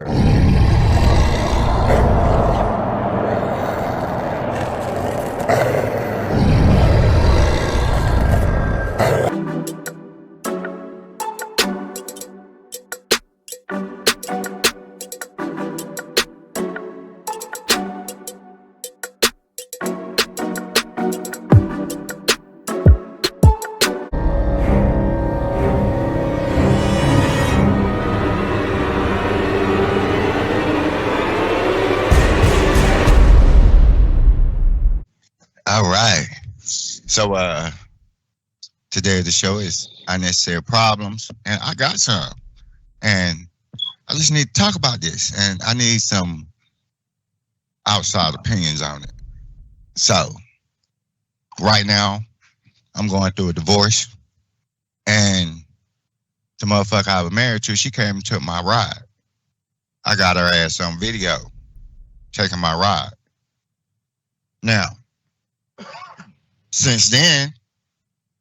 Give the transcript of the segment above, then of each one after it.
All right. So today the show is unnecessary problems, and I got some, and I just need to talk about this, and I need some outside opinions on it. So right now, I'm going through a divorce, and the motherfucker I was married to, she came and took my ride. I got her ass on video taking my ride. Now, since then,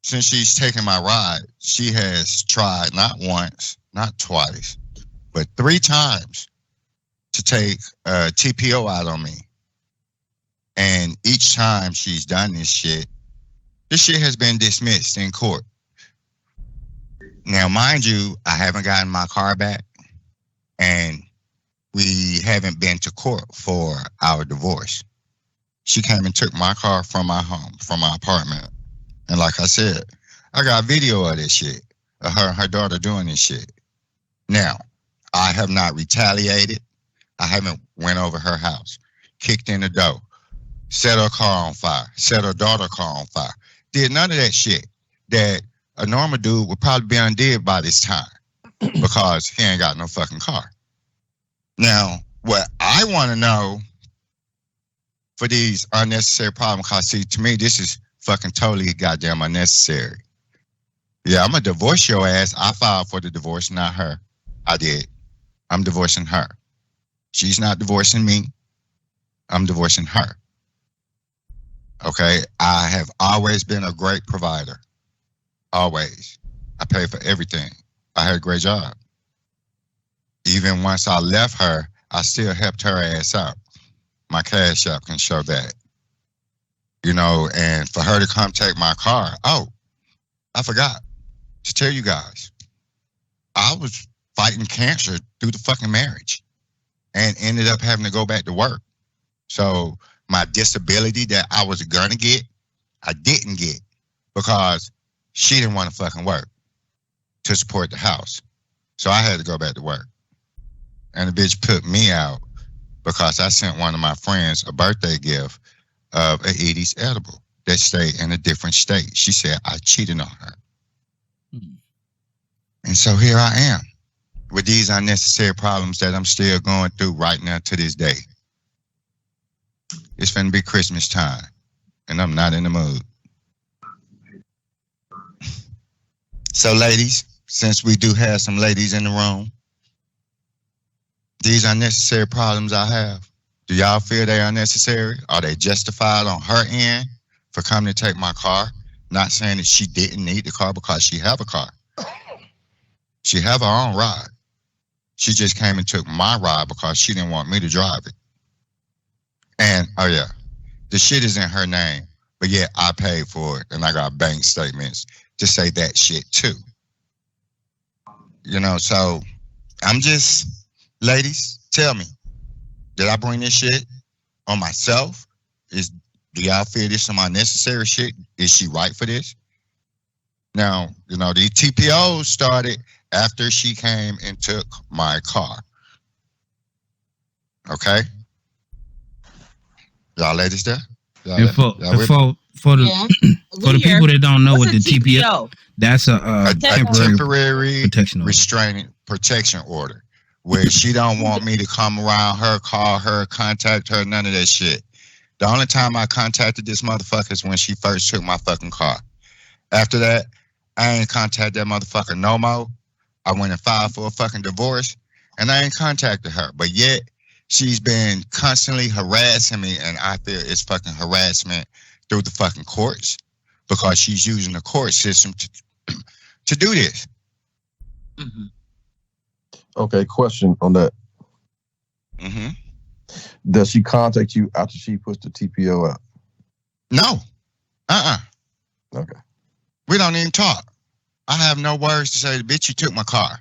since she's taken my ride, she has tried not once, not twice, but 3 times to take TPO out on me. And each time she's done this shit has been dismissed in court. Now, mind you, I haven't gotten my car back, and we haven't been to court for our divorce. She came and took my car from my home, from my apartment. And like I said, I got video of this shit, of her and her daughter doing this shit. Now, I have not retaliated. I haven't went over her house, kicked in the door, set her car on fire, set her daughter's car on fire. Did none of that shit that a normal dude would probably be undid by this time because he ain't got no fucking car. Now, what I want to know for these unnecessary problems, because see, to me, this is fucking totally goddamn unnecessary. Yeah, I'm gonna divorce your ass. I filed for the divorce, not her. I did. I'm divorcing her. She's not divorcing me. I'm divorcing her. Okay? I have always been a great provider. Always. I paid for everything. I had a great job. Even once I left her, I still helped her ass out. My cash app can show that. You know, and for her to come take my car, oh, I forgot to tell you guys. I was fighting cancer through the fucking marriage and ended up having to go back to work. So my disability that I was gonna get, I didn't get because she didn't want to fucking work to support the house. So I had to go back to work. And the bitch put me out because I sent one of my friends a birthday gift of an Edie's edible that stayed in a different state. She said I cheated on her. And so here I am with these unnecessary problems that I'm still going through right now to this day. It's finna be Christmas time, and I'm not in the mood. So ladies, since we do have some ladies in the room, these unnecessary problems I have, do y'all feel they are unnecessary? Are they justified on her end for coming to take my car? Not saying that she didn't need the car because she have a car. She have her own ride. She just came and took my ride because she didn't want me to drive it. And, oh yeah, the shit is in her name, but yet I paid for it and I got bank statements to say that shit too. You know, so I'm just, ladies, tell me, did I bring this shit on myself? Do y'all feel this some unnecessary shit? Is she right for this? Now, you know, the TPOs started after she came and took my car. Okay? Y'all ladies there? And for the people that don't know what the TPO, that's a temporary protection order, where she don't want me to come around her, call her, contact her, none of that shit. The only time I contacted this motherfucker is when she first took my fucking car. After that, I ain't contacted that motherfucker no more. I went and filed for a fucking divorce, and I ain't contacted her. But yet, she's been constantly harassing me, and I feel it's fucking harassment through the fucking courts because she's using the court system to do this. Okay, question on that. Mm-hmm. Does she contact you after she puts the TPO out? No. Okay. We don't even talk. I have no words to say. Bitch, you took my car.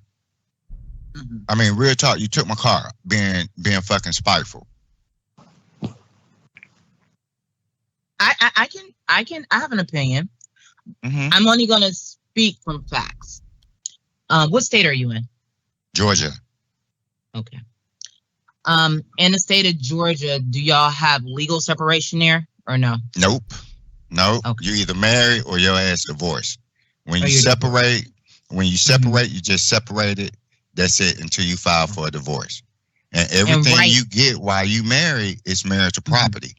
Mm-hmm. I mean, real talk. You took my car. Being fucking spiteful. I have an opinion. Mm-hmm. I'm only gonna speak from facts. What state are you in? Georgia. Okay. In the state of Georgia, do y'all have legal separation there or no? Nope. Okay. You either married or your ass divorced. When you divorced. separate, you just separate it. That's it until you file for a divorce. And everything you get while you married is marital property.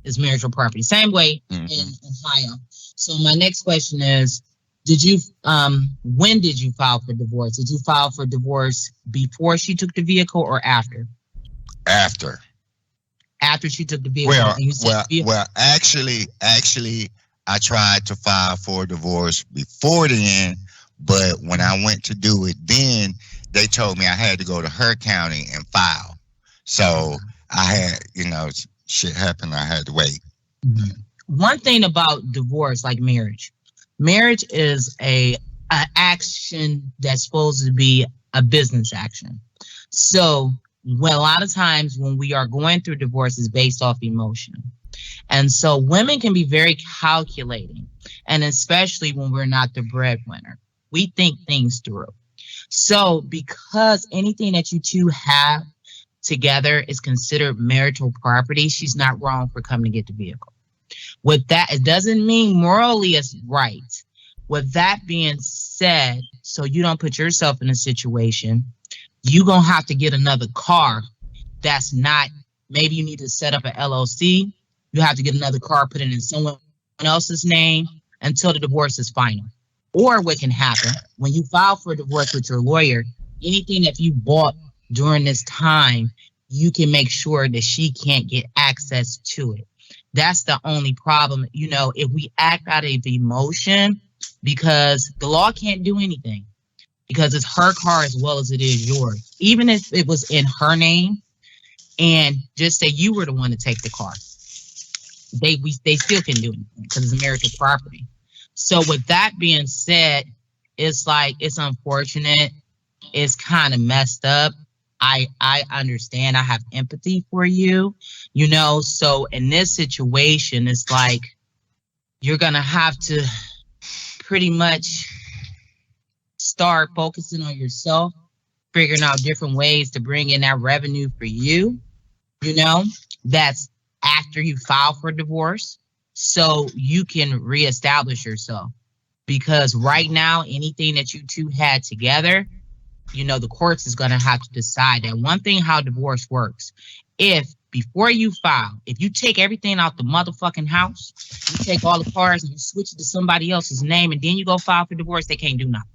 It's marital property. Same way in Ohio. So my next question is, when did you file for divorce? Did you file for divorce before she took the vehicle or after? After. After she took the vehicle. Well, actually, I tried to file for a divorce before then, but when I went to do it then, they told me I had to go to her county and file. So I had, shit happened. I had to wait. One thing about divorce, like marriage is a action that's supposed to be a business action. So a lot of times when we are going through divorce, is based off emotion. And so women can be very calculating, and especially when we're not the breadwinner, we think things through. So because anything that you two have together is considered marital property, she's not wrong for coming to get the vehicle. With that, it doesn't mean morally it's right. With that being said, so you don't put yourself in a situation, you're going to have to get another car that's not, maybe you need to set up an LLC. You have to get another car, put it in someone else's name until the divorce is final. Or what can happen, when you file for a divorce with your lawyer, anything that you bought during this time, you can make sure that she can't get access to it. That's the only problem. If we act out of emotion, because the law can't do anything, because it's her car as well as it is yours. Even if it was in her name, and just say you were the one to take the car, they still can do anything because it's marital property. So with that being said, it's unfortunate. It's kind of messed up. I understand. I have empathy for you, so in this situation, it's like you're going to have to pretty much start focusing on yourself, figuring out different ways to bring in that revenue for you, that's after you file for divorce, so you can reestablish yourself. Because right now, anything that you two had together, the courts is going to have to decide that. One thing, how divorce works, if before you file, if you take everything out the motherfucking house, you take all the cars and you switch it to somebody else's name, and then you go file for divorce, they can't do nothing.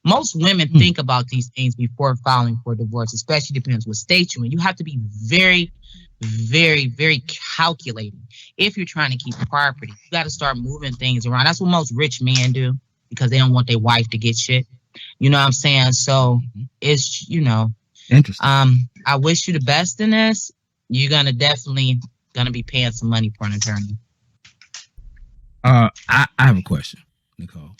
Most women think about these things before filing for divorce, especially depends what state you're in. You have to be very, very, very calculating if you're trying to keep property. You got to start moving things around. That's what most rich men do, because they don't want their wife to get shit. You know what I'm saying? So it's, interesting. I wish you the best in this. You're definitely gonna be paying some money for an attorney. I have a question, Nicole.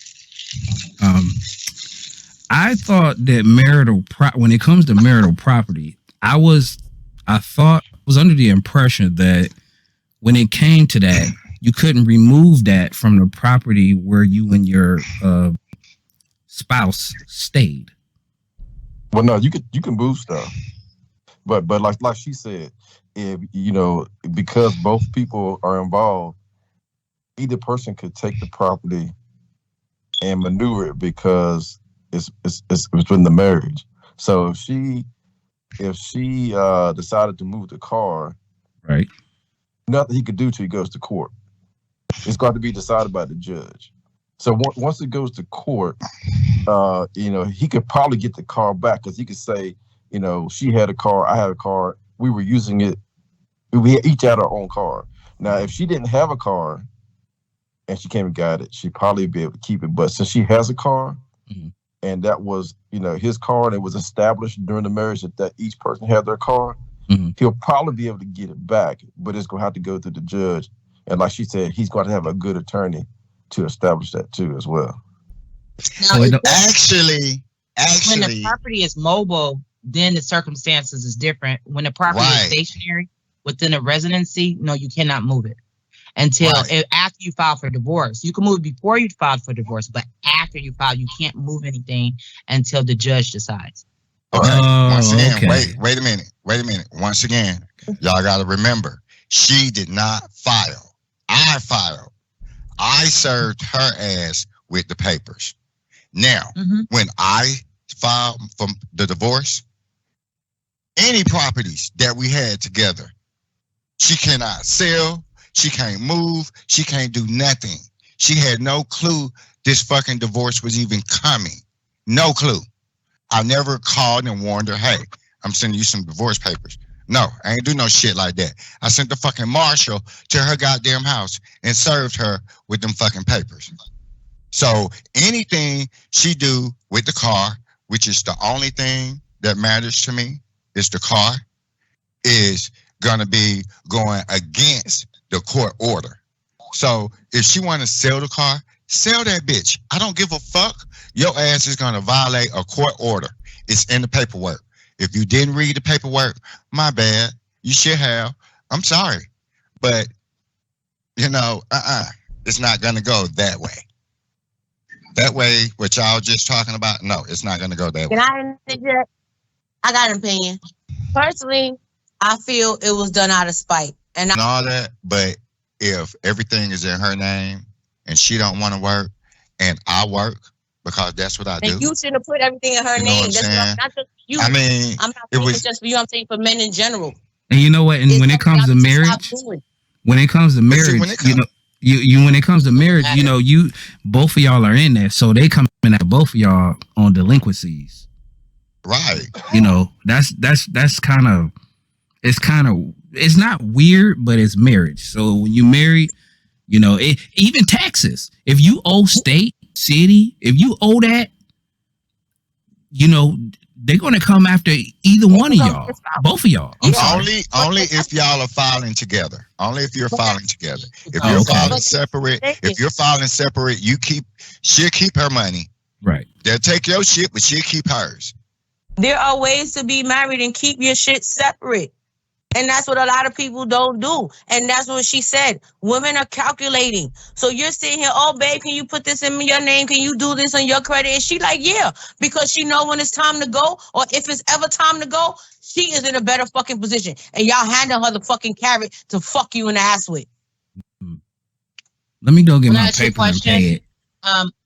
I thought that when it comes to marital property, I was under the impression that when it came to that, you couldn't remove that from the property where you and your spouse stayed. Well, no, you can move stuff, but like she said, if because both people are involved, either person could take the property and maneuver it because it's within the marriage. So if she decided to move the car, right, nothing he could do till he goes to court. It's got to be decided by the judge. So once it goes to court, he could probably get the car back, because he could say, she had a car, I had a car, we were using it, we each had our own car. Now, if she didn't have a car and she came and got it, she'd probably be able to keep it. But since she has a car, and that was, his car, and it was established during the marriage that each person had their car, he'll probably be able to get it back, but it's gonna have to go through the judge. And like she said, he's going to have a good attorney to establish that too as well. Now, Actually, when the property is mobile, then the circumstances is different. When the property is stationary within a residency, no, you cannot move it until after you file for divorce. You can move before you file for divorce, but after you file, you can't move anything until the judge decides. Okay. Once again, wait a minute. Once again, y'all got to remember, she did not file. I filed. I served her ass with the papers. Now, when I filed for the divorce, any properties that we had together, she cannot sell, she can't move, she can't do nothing. She had no clue this fucking divorce was even coming. No clue. I never called and warned her, hey, I'm sending you some divorce papers. No, I ain't do no shit like that. I sent the fucking marshal to her goddamn house and served her with them fucking papers. So anything she do with the car, which is the only thing that matters to me, is the car, is gonna be going against the court order. So if she wanna sell the car, sell that bitch. I don't give a fuck. Your ass is gonna violate a court order. It's in the paperwork. If you didn't read the paperwork, my bad. You should have. I'm sorry. But, it's not going to go that way. That way, what y'all just talking about, no, it's not going to go that way. Can I interject? I got an opinion. Personally, I feel it was done out of spite. And all that, but if everything is in her name and she don't want to work and I work, because that's what I do. You shouldn't have put everything in her name. That's not just you. I mean, I'm not saying it's just for you. I'm saying for men in general. And you know what? And when it comes to marriage, when it comes to marriage, you both of y'all are in there, so they come in at both of y'all on delinquencies. Right. That's kind of it's not weird, but it's marriage. So when you marry, even taxes. If you owe state, city, if you owe that, they're going to come after either one of y'all, both of y'all. Only if y'all are filing together. Only if you're filing together. If you're filing separate, she'll keep her money. Right. They'll take your shit, but she'll keep hers. There are ways to be married and keep your shit separate. And that's what a lot of people don't do. And that's what she said. Women are calculating. So you're sitting here, oh, babe, can you put this in your name? Can you do this on your credit? And she like, yeah, because she know when it's time to go, or if it's ever time to go, she is in a better fucking position. And y'all handle her the fucking carrot to fuck you in the ass with. Let me go get my paper and pay it.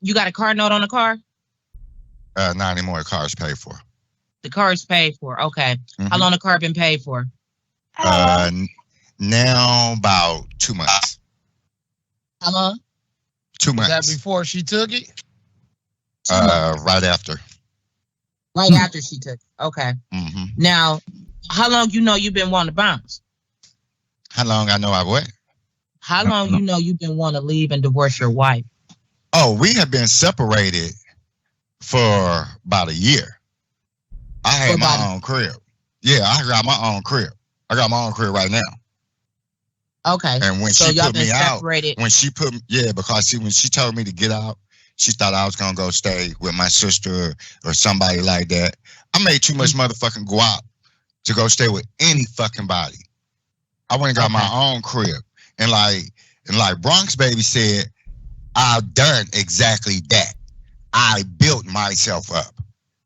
You got a car note on the car? Not anymore. The car's paid for. The car is paid for. Okay. How long the car been paid for? Now about 2 months. How long? 2 months. Was that before she took it? Right after. Right after she took it. Okay. Now, how long you've been wanting to bounce? How long I know I what? How long you've been wanting to leave and divorce your wife? Oh, we have been separated for about a year. I had my own crib. Yeah, I got my own crib. I got my own crib right now. Okay. And when she put me out, when she told me to get out, she thought I was gonna go stay with my sister or somebody like that. I made too much motherfucking go out to go stay with any fucking body. I went and got my own crib. And like Bronx Baby said, I've done exactly that. I built myself up.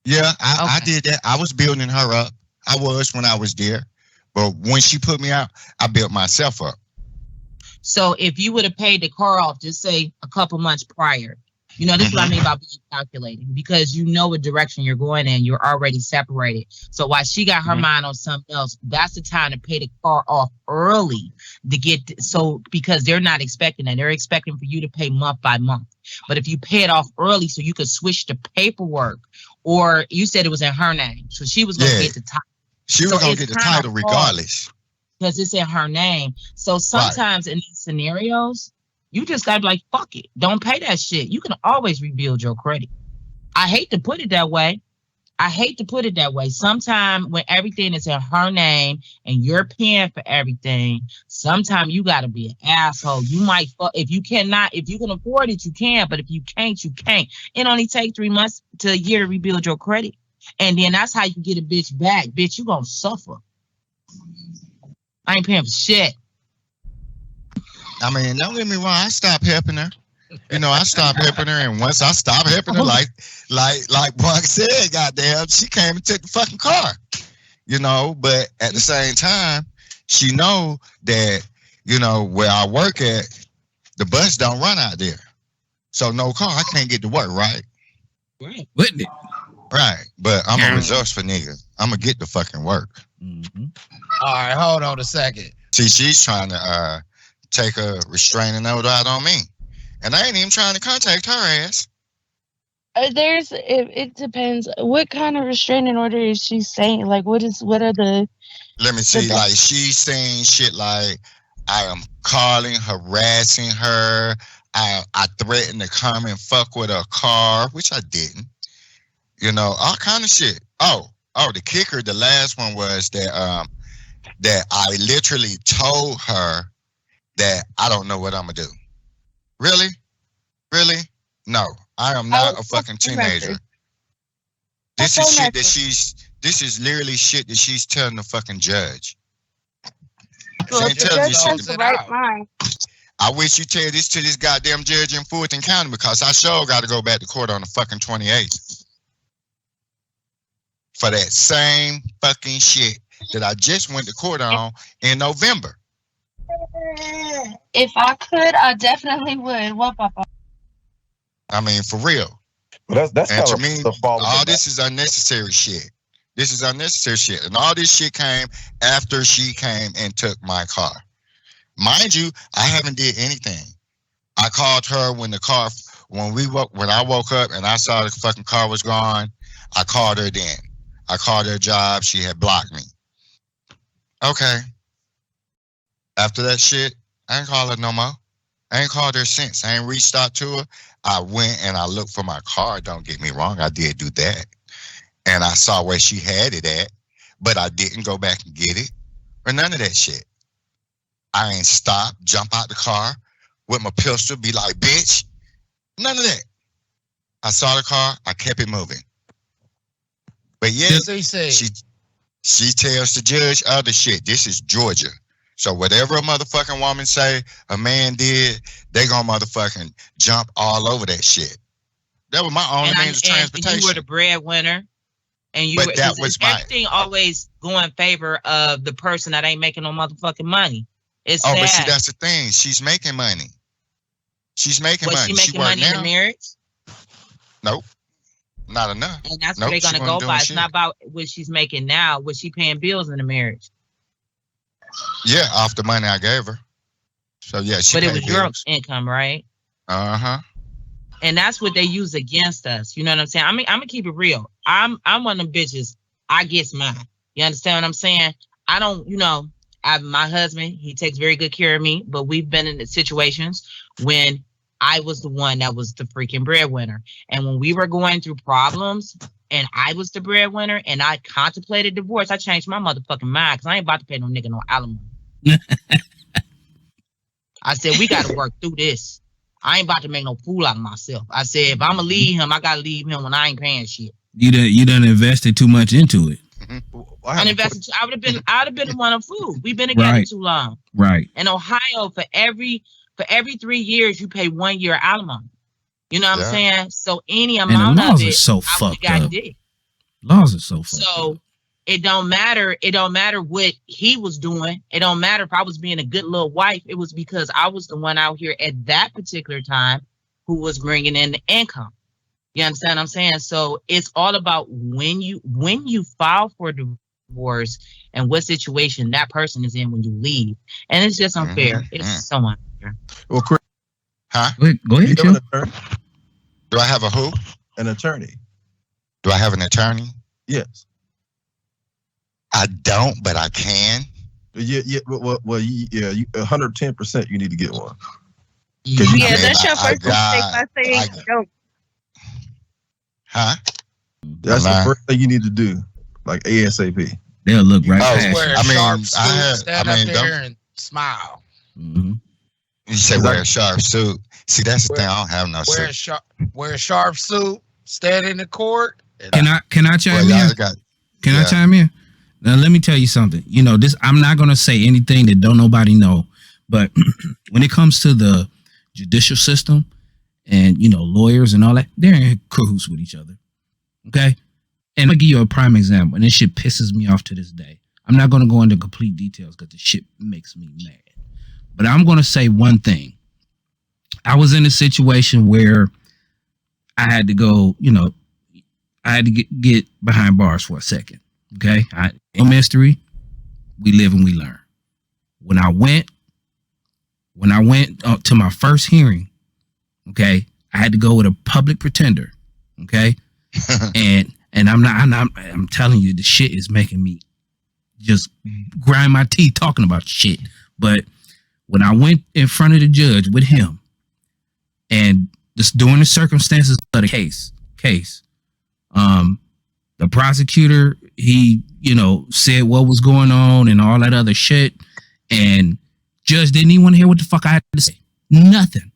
Yeah, I did that. I was building her up. I was when I was there. But when she put me out, I built myself up. So if you would have paid the car off, just say a couple months prior, this is what I mean about being calculating, because you know what direction you're going in. You're already separated. So while she got her mind on something else, that's the time to pay the car off early because they're not expecting that. They're expecting for you to pay month by month. But if you pay it off early so you could switch the paperwork, or you said it was in her name, so she was going to get the title. She was going to get the title regardless. Because it's in her name. So sometimes in these scenarios, you just got to be like, fuck it. Don't pay that shit. You can always rebuild your credit. I hate to put it that way. I hate to put it that way. Sometimes when everything is in her name and you're paying for everything, sometimes you gotta be an asshole. You might if you can afford it, you can, but if you can't, you can't. It only takes 3 months to a year to rebuild your credit. And then that's how you get a bitch back. Bitch, you gonna suffer. I ain't paying for shit. I mean, don't get me wrong. I stopped helping her. I stopped helping her, and once I stopped helping her, like Bronx said, goddamn, she came and took the fucking car. But at the same time, she know that where I work at, the bus don't run out there, so no car, I can't get to work, right? Right, wouldn't it? Right, but I'm a resourceful nigga. I'm gonna get the fucking work. Mm-hmm. All right, hold on a second. See, she's trying to take a restraining order out on me. And I ain't even trying to contact her ass. It depends. What kind of restraining order is she saying? Like, what are the... Let me see. Like, she's saying shit like, I am calling, harassing her. I threatened to come and fuck with her car, which I didn't. All kind of shit. Oh, the kicker, the last one was that that I literally told her that I don't know what I'm gonna do. Really? Really? No, I am not a fucking teenager. This is shit that this is literally shit that she's telling the fucking judge. Well, she ain't telling me shit. The right mind. I wish you tell this to this goddamn judge in Fulton County, because I sure got to go back to court on the fucking 28th. For that same fucking shit that I just went to court on in November. If I could, I definitely would. What, Papa? I mean, for real. Well, that's and kind to me, all this is unnecessary shit. This is unnecessary shit. And all this shit came after she came and took my car. Mind you, I haven't did anything. I called her when I woke up and I saw the fucking car was gone. I called her then. I called her job. She had blocked me. Okay. After that shit, I ain't call her no more. I ain't called her since. I ain't reached out to her. I went and I looked for my car. Don't get me wrong. I did do that. And I saw where she had it at, but I didn't go back and get it or none of that shit. I ain't stop, jump out the car with my pistol, be like, bitch. None of that. I saw the car. I kept it moving. But yeah, she tells the judge other shit. This is Georgia. So whatever a motherfucking woman say a man did, they gonna motherfucking jump all over that shit. That was my only means of transportation. And you were the breadwinner, and everything always go in favor of the person that ain't making no motherfucking money. It's sad. But see, that's the thing. She's making money. She's making money. Was she making money in the marriage? Nope. Not enough. And that's what they're gonna go by. It's not about what she's making now. Was she paying bills in the marriage? Yeah, off the money I gave her. So yeah, but it was your income, right? Uh-huh. And that's what they use against us. You know what I'm saying? I mean, I'm gonna keep it real. I'm one of them bitches. I get mine. You understand what I'm saying? I don't, my husband, he takes very good care of me, but we've been in situations when I was the one that was the freaking breadwinner. And when we were going through problems and I was the breadwinner and I contemplated divorce, I changed my motherfucking mind because I ain't about to pay no nigga no alimony. I said, we got to work through this. I ain't about to make no fool out of myself. I said, if I'm going to leave him, I got to leave him when I ain't paying shit. You done invested too much into it. Mm-hmm. I would have been one of food. We've been together too long. Right. In Ohio, for every 3 years, you pay 1 year alimony. You know what I'm saying? So any amount of it, laws are so fucked up. Laws are so fucked up. So it don't matter. It don't matter what he was doing. It don't matter if I was being a good little wife. It was because I was the one out here at that particular time who was bringing in the income. You understand what I'm saying? So it's all about when you file for divorce and what situation that person is in when you leave. And it's just unfair. Mm-hmm. It's so unfair. Well, Chris, Wait, go ahead. Do I have a who? An attorney. Do I have an attorney? Yes. I don't, but I can. Yeah. Well, 110%. You need to get one. Yeah, that's your first mistake. I say don't. Huh? That's the first thing you need to do, like ASAP. They'll look right Oh, past Wear you. a I mean, sharp I suit, had- stand I mean, up don't- there and smile. Mhm. You say wear a sharp suit. See, that's the thing. I don't have no Wear suit. wear a sharp suit, stand in the court. And Can I chime Well, in? y'all got Can I yeah. chime in? Now let me tell you something. You know, this I'm not gonna say anything that don't nobody know, but when it comes to the judicial system and lawyers and all that, they're in cahoots with each other. Okay? And I'll give you a prime example, and this shit pisses me off to this day. I'm not gonna go into complete details because the shit makes me mad. But I'm gonna say one thing. I was in a situation where I had to go, I had to get behind bars for a second. Okay? No mystery. We live and we learn. When I went to my first hearing, okay, I had to go with a public pretender. Okay? and I'm telling you, the shit is making me just grind my teeth talking about shit. But when I went in front of the judge with him and just during the circumstances of the case, the prosecutor, he, said what was going on and all that other shit. And judge didn't even want to hear what the fuck I had to say. Nothing.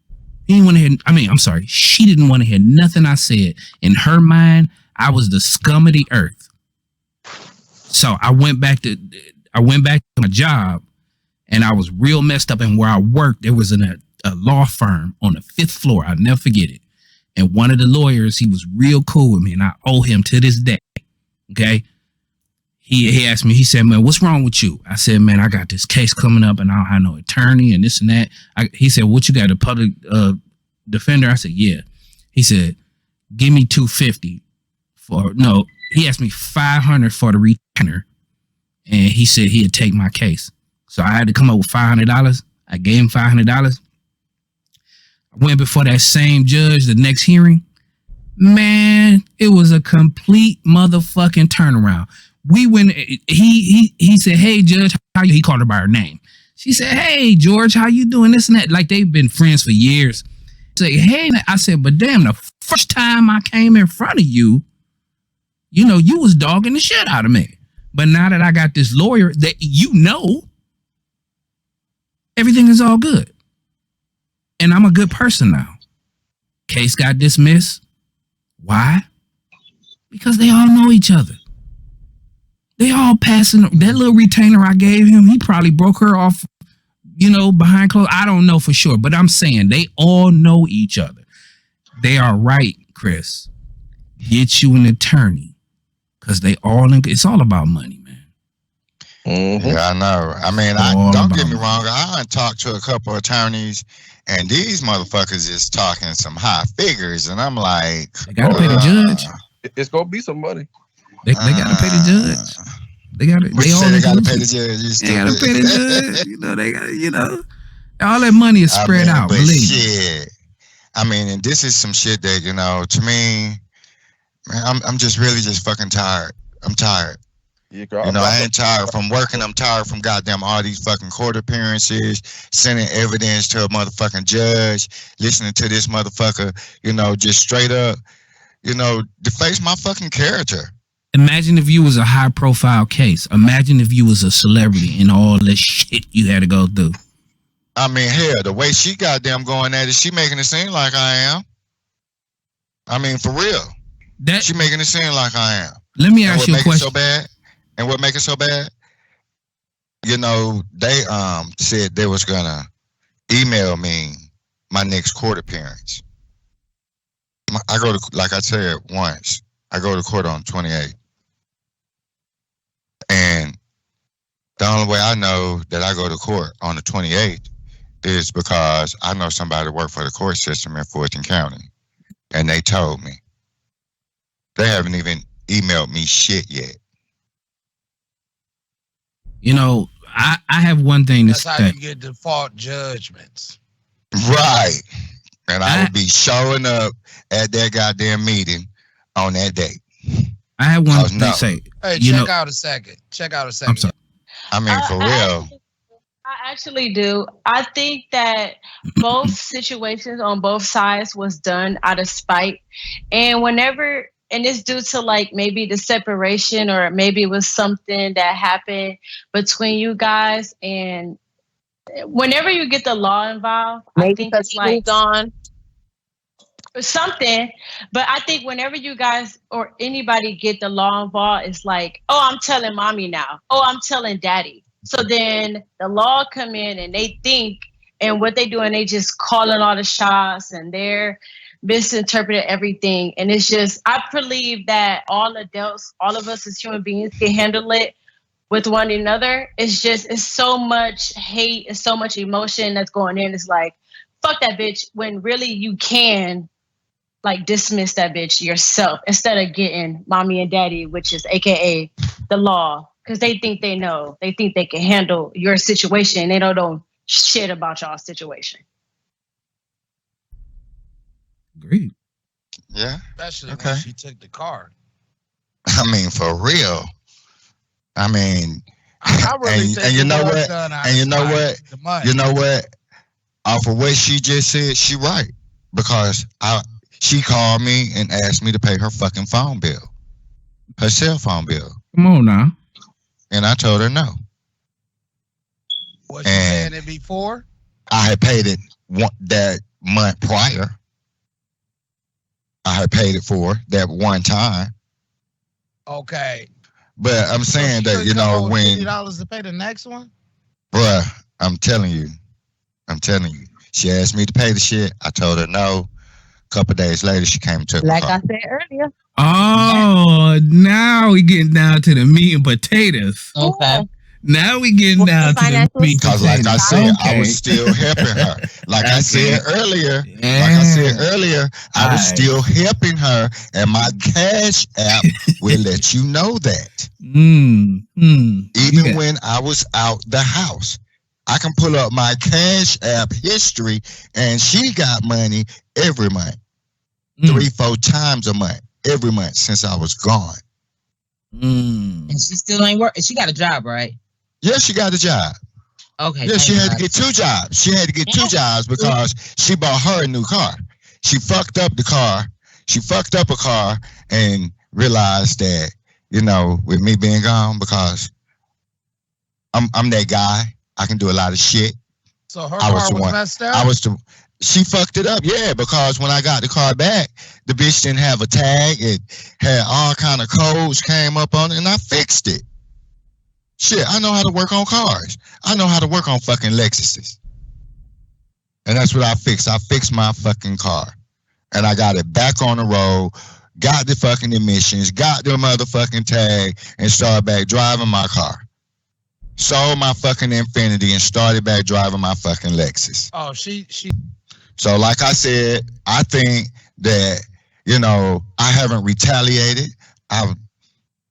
He didn't want to hear, I'm sorry. She didn't want to hear nothing I said. In her mind, I was the scum of the earth. So I went back to my job and I was real messed up. And where I worked, there was a law firm on the 5th floor. I'll never forget it. And one of the lawyers, he was real cool with me and I owe him to this day. Okay. He asked me, he said, man, what's wrong with you? I said, man, I got this case coming up and I don't have no attorney and this and that. He said, what, you got a public defender? I said, yeah. He said, give me $250 he asked me $500 for the retainer. And he said he'd take my case. So I had to come up with $500. I gave him $500. I went before that same judge, the next hearing. Man, it was a complete motherfucking turnaround. We went, he said, hey, Judge, how you? He called her by her name. She said, hey, George, how you doing? This and that. Like they've been friends for years. Say, hey, I said, but damn, the first time I came in front of you, you was dogging the shit out of me. But now that I got this lawyer that everything is all good. And I'm a good person now. Case got dismissed. Why? Because they all know each other. They all passing that little retainer I gave him. He probably broke her off, behind closed. I don't know for sure, but I'm saying they all know each other. They are right, Chris. Get you an attorney because it's all about money, man. Mm-hmm. Yeah, I know. I mean, don't get me wrong. I talked to a couple of attorneys, and these motherfuckers is talking some high figures, and I'm like, they gotta pay the judge. It's gonna be some money. They gotta pay the judge. They gotta pay the judge. They gotta pay the judge. All that money is spread out. But shit, I mean, and this is some shit that to me, man, I'm just really just fucking tired. I'm tired. Yeah, I ain't tired from working. I'm tired from goddamn all these fucking court appearances, sending evidence to a motherfucking judge, listening to this motherfucker, just straight up, deface my fucking character. Imagine if you was a high profile case. Imagine if you was a celebrity and all this shit you had to go through. I mean, hell, the way she goddamn going at it, she making it seem like I am. I mean, for real. She making it seem like I am. Let me ask you a question. And what make it so bad? They said they was gonna email me my next court appearance. I go to, like I said once, I go to court on 28th. And the only way I know that I go to court on the 28th is because I know somebody that work for the court system in Fulton County. And they told me. They haven't even emailed me shit yet. I have one thing to say. That's how you get default judgments. Right. And I would be showing up at that goddamn meeting on that date. I have one thing to say. Hey, check out a second. I'm sorry. I mean, for real. I actually do. I think that both situations on both sides was done out of spite. And whenever and it's due to like maybe the separation, or maybe it was something that happened between you guys. And whenever you get the law involved, I Maybe think because it's he like moved on. something. But I think whenever you guys or anybody get the law involved, it's like, oh, I'm telling mommy now. Oh, I'm telling daddy. So then the law come in and they think, and what they do, and they just calling all the shots, and they're misinterpreting everything. And it's just, I believe that all adults, all of us as human beings can handle it with one another. It's just, it's so much hate, it's so much emotion that's going in. It's like, fuck that bitch, when really you can like dismiss that bitch yourself instead of getting mommy and daddy, which is AKA the law, because they think they know, they think they can handle your situation. They don't know shit about y'all situation. Agreed. Yeah. Especially Okay. when she took the car. I mean, for real. I mean, I really and think you it know was what? done out And of you know spite. what? The money. You know what? Off of what she just said, she right. Because she called me and asked me to pay her fucking phone bill, her cell phone bill, Come on now. and I told her no. Was she and- paying it before? I had paid it that month prior. I had paid it for that one time. Okay. But I'm So saying she that, couldn't you come know, up with when, $50 to pay the next one? bruh, I'm telling you. She asked me to pay the shit. I told her no. A couple of days later, she came and took my Like car. I said earlier. Oh, now we getting down to the meat and potatoes. Okay. Now we getting Well, down to the financial meat and Because like I potatoes. said, I Okay. was still helping her. Like I said earlier, I was Aight. still helping her, and my Cash App will let you know that. Even when I was out the house, I can pull up my Cash App history, and she got money every month, 3-4 times a month, every month since I was gone. And she still ain't working. She got a job, right? Yeah, she got a job. Okay. Yeah, she thank had to God. get 2 jobs. She had to get 2 jobs because she bought her a new car. She fucked up the car. She fucked up a car and realized that, you know, with me being gone, because I'm that guy. I can do a lot of shit. So her I was car the was one. messed up? She fucked it up, yeah, because when I got the car back, the bitch didn't have a tag. It had all kind of codes came up on it, and I fixed it. Shit, I know how to work on cars. I know how to work on fucking Lexuses. And that's what I fixed. I fixed my fucking car. And I got it back on the road, got the fucking emissions, got the motherfucking tag, and started back driving my car. Sold my fucking Infiniti and started back driving my fucking Lexus. Oh, she So like I said, I think that, you know, I haven't retaliated. I've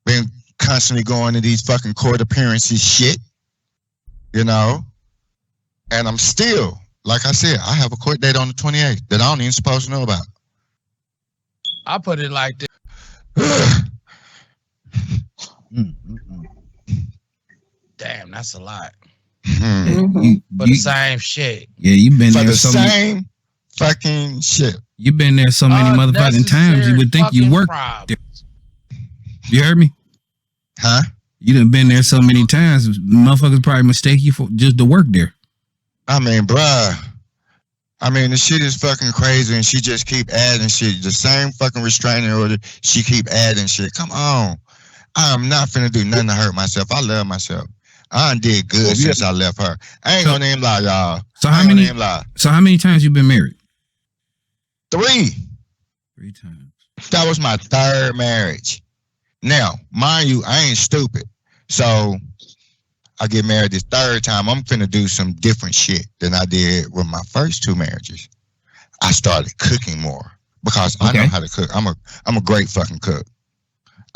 been constantly going to these fucking court appearances shit, you know, and I'm still, like I said, I have a court date on the 28th that I don't even supposed to know about. I put it like this. Damn, that's a lot. You, For the same shit. yeah, you've been For there the so same fucking shit. You've been there so many motherfucking times. You would think you worked there. You heard me? Huh? You done been there so many times. Motherfuckers probably mistake you for just to work there. I mean, bruh. I mean, the shit is fucking crazy, and she just keep adding shit. The same fucking restraining order, she keep adding shit. Come on. I'm not finna do nothing to hurt myself. I love myself. I done did good since I left her. I ain't gonna even lie, y'all. So I ain't gonna even lie. how many times you been married? 3. 3 times. That was my 3rd marriage. Now, mind you, I ain't stupid. So I get married this 3rd time. I'm finna do some different shit than I did with my first 2 marriages. I started cooking more because I know how to cook. I'm a great fucking cook.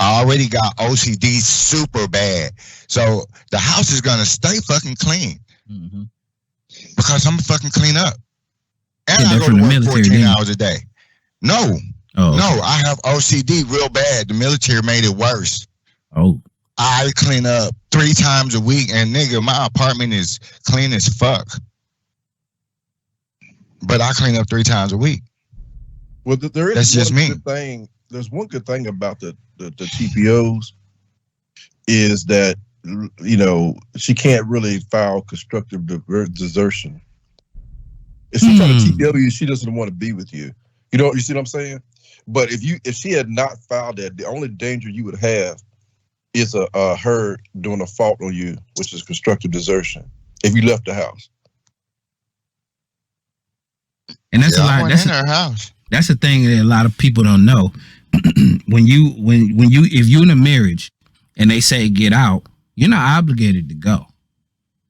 I already got OCD super bad. So the house is gonna stay fucking clean. Because I'm fucking clean up. And I go to work 14 hours a day. No. No, I have OCD real bad. The military made it worse. I clean up 3 times a week, and nigga, my apartment is clean as fuck. But I clean up 3 times a week. Well, there is That's just one me. good thing there's one good thing about the TPOs is that, you know, she can't really file constructive desertion. If she's trying to TPO you, she doesn't want to be with you. You see what I'm saying? But if she had not filed that, the only danger you would have is her doing a fault on you, which is constructive desertion. If you left the house, and that's a lot. I went in her house. That's the thing that a lot of people don't know. when if you're in a marriage and they say get out, you're not obligated to go.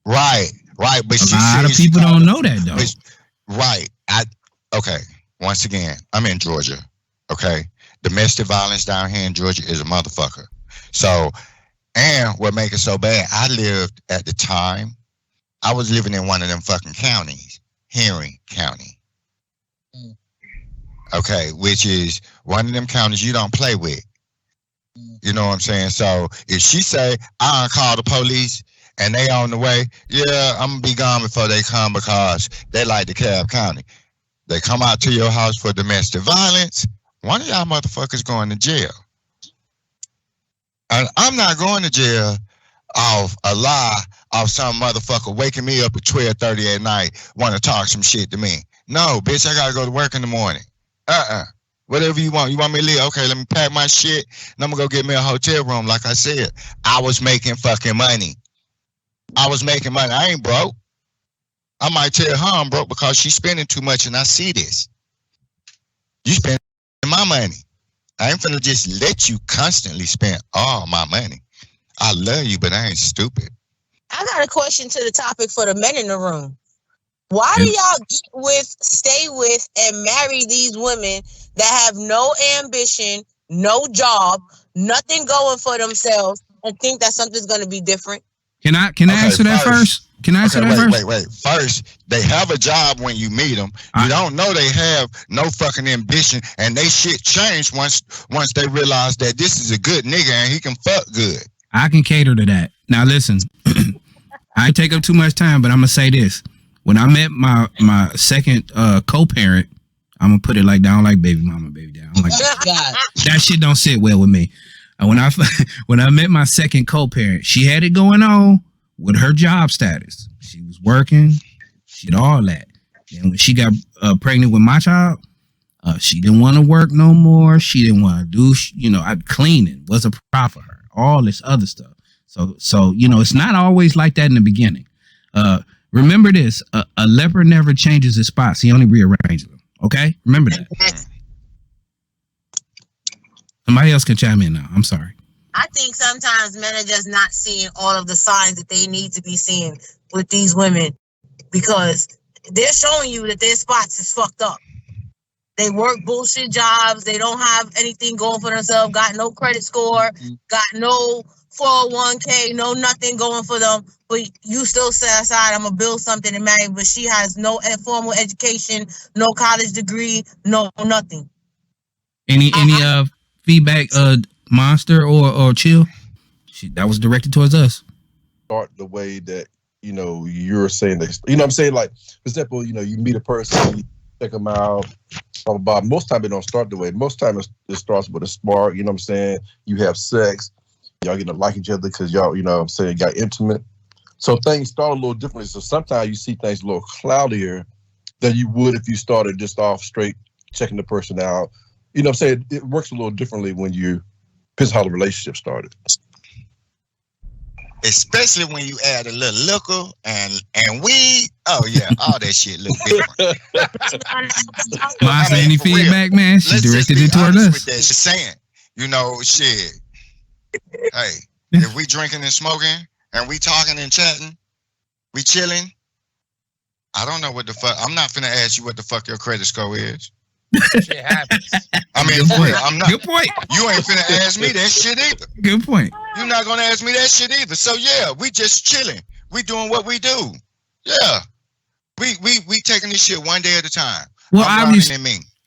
Right. But a lot of people don't know that though. Right. Okay. Once again, I'm in Georgia. Okay. Domestic violence down here in Georgia is a motherfucker. So, and what make it so bad, I lived at the time, I was living in one of them fucking counties, Henry County. Okay, which is one of them counties you don't play with. You know what I'm saying? So if she say, I'll call the police and they on the way, yeah, I'm gonna be gone before they come because they like DeKalb County. They come out to your house for domestic violence, one of y'all motherfuckers going to jail. And I'm not going to jail off a lie of some motherfucker waking me up at 12:30 at night, want to talk some shit to me. No, bitch, I gotta go to work in the morning. Whatever you want. You want me to leave? Okay, let me pack my shit and I'm gonna go get me a hotel room. Like I said, I was making fucking money. I ain't broke. I might tell her I'm broke because she's spending too much and I see this. You spending my money. I ain't finna just let you constantly spend all my money. I love you, but I ain't stupid. I got a question to the topic for the men in the room. Why do y'all stay with, and marry these women that have no ambition, no job, nothing going for themselves, and think that something's going to be different? Can I answer that first? Can I answer that first? Wait. First, they have a job when you meet them. You don't know they have no fucking ambition, and they shit change once they realize that this is a good nigga and he can fuck good. I can cater to that. Now listen, I ain't take up too much time, but I'm gonna say this. When I met my second co-parent, I'm gonna put it like down like baby mama, baby down. Like that shit don't sit well with me. And when I met my second co-parent, she had it going on with her job status. She was working, she did all that. And when she got pregnant with my child, she didn't want to work no more. She didn't want to do, cleaning was a problem for her. All this other stuff. So it's not always like that in the beginning. Remember this: a leopard never changes his spots; he only rearranges them. Okay, remember that. Somebody else can chime in now. I'm sorry. I think sometimes men are just not seeing all of the signs that they need to be seeing with these women because they're showing you that their spots is fucked up. They work bullshit jobs. They don't have anything going for themselves. Got no credit score. Got no 401k. No nothing going for them. But you still set aside, I'm gonna build something and marry. But she has no formal education, no college degree, no nothing. Any feedback, Monster or Chill? That was directed towards us. Start the way that you're saying that. You know what I'm saying? Like, for example, you meet a person, you check them out. Blah, blah, blah. Most time it don't start the way. Most time it starts with a spark. You know what I'm saying? You have sex. Y'all get to like each other because y'all, got intimate. So things start a little differently. So sometimes you see things a little cloudier than you would if you started just off straight checking the person out. You know what I'm saying? It works a little differently when you, because how the relationship started. Especially when you add a little liquor and weed. Oh yeah, all that shit look different. Monster, any feedback, man? She directed it toward us. She's saying, shit. Hey, if we drinking and smoking and we talking and chatting, we chilling. I don't know what the fuck. I'm not finna ask you what the fuck your credit score is. Shit happens. I mean, for real, I'm not. Good point. You ain't finna ask me that shit either. Good point. You're not gonna ask me that shit either. So yeah, we just chilling. We doing what we do. Yeah, we taking this shit one day at a time. Well,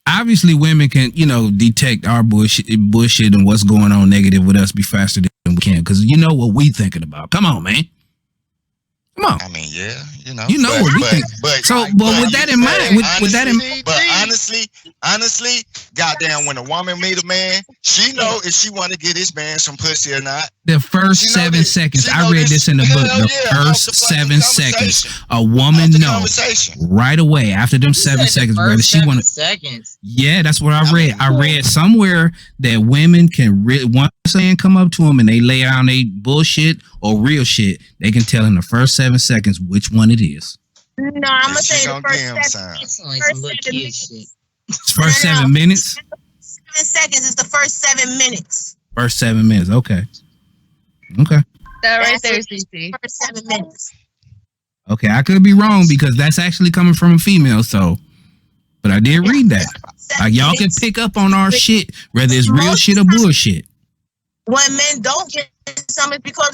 obviously, women can detect our bullshit and what's going on negative with us be faster than we can because you know what we thinking about. Come on, man. Come on. I mean, yeah, what we think. But with that in mind, with that in mind, but honestly, goddamn, when a woman meet a man, she know if she want to get this man some pussy or not. The first 7 seconds, I read this in the book. The first 7 seconds, a woman knows right away after them 7 seconds whether she want to. Seconds. Yeah, that's what I read. I read somewhere that women can once a man come up to them and they lay down they bullshit or real shit, they can tell in the first 7 seconds which one it is. No, I'm gonna say the first 7 minutes. 7 seconds is the first 7 minutes. First 7 minutes. Okay. That right there, CC. First 7 minutes. Okay, I could be wrong because that's actually coming from a female. So, but I did read that. Like y'all can pick up on our shit, whether it's real shit or bullshit. When men don't get something because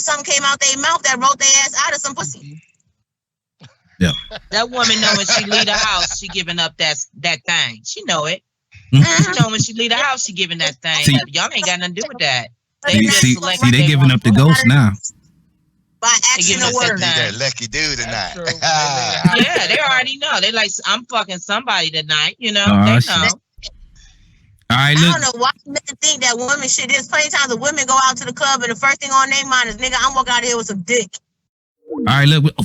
something came out their mouth that wrote their ass out of some pussy. Yeah. That woman know when she leave the house, she giving up that thing. She know it. Mm-hmm. She know when she leave the house, she giving that thing. See, y'all ain't got nothing to do with that. See, they giving up the ghost now. By action of words. That lucky dude tonight. Yeah, they already know. They like, I'm fucking somebody tonight. You know, they know. All right, look. I don't know why men think that women shit. There's plenty of times that women go out to the club and the first thing on their mind is, nigga, I'm walking out here with some dick. All right, look.